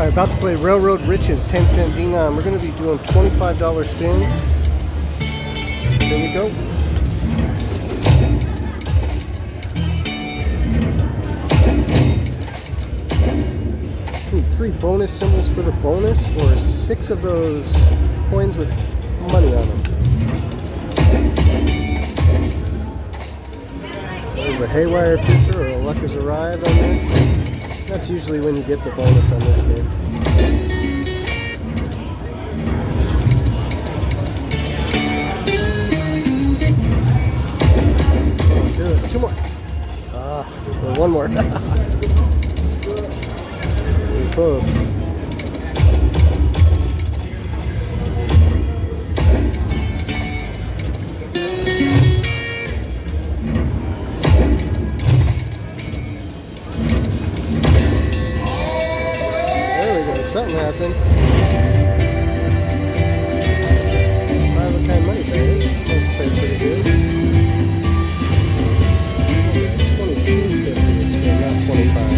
Alright, about to play Railroad Riches, 10-cent denom. We're going to be doing $25 spins. Here we go. Ooh, 3 bonus symbols for the bonus, or 6 of those coins with money on them. There's a haywire feature or a luck has arrived on this. That's usually when you get the bonus on this game. Do it. 2 more. Or 1 more. Very close. Something happened. 5 of kind money bags. That's played pretty good. 22.50 this game, not 25.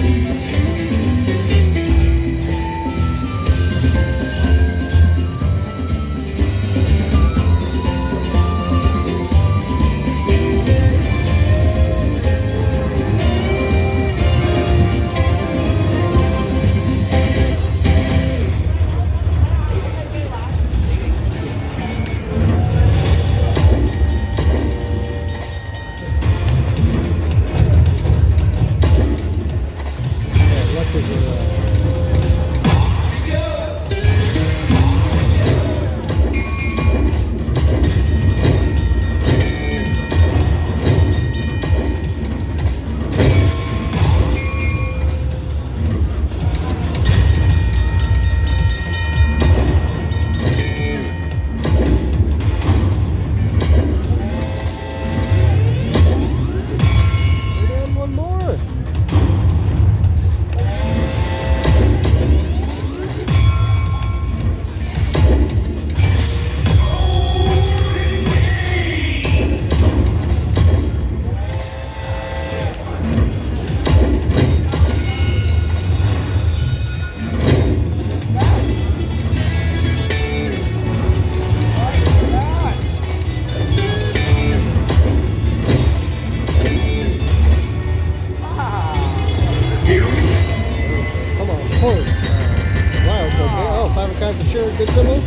Oh, 5 of kind for sure. Good symbol.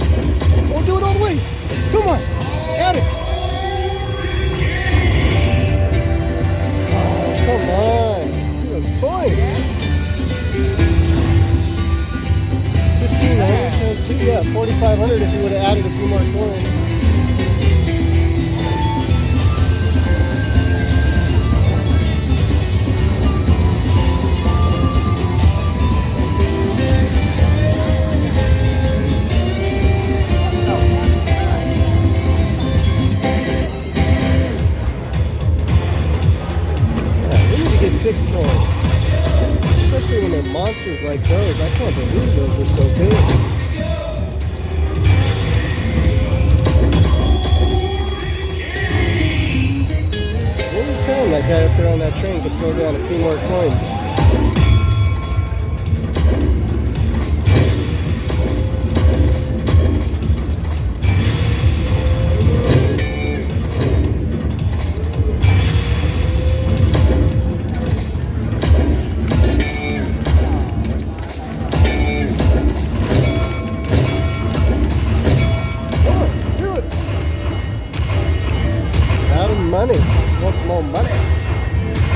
Oh, do it all the way. Come on. Add it. Oh, come on. Look at those coins. 1,500 times 2. Yeah, 4,500 if you would have added a few more coins. Get 6 coins, especially when they're monsters like those. I can't believe those were so good. Every time that guy up there on that train could throw down a few more coins. Money. Want some more money?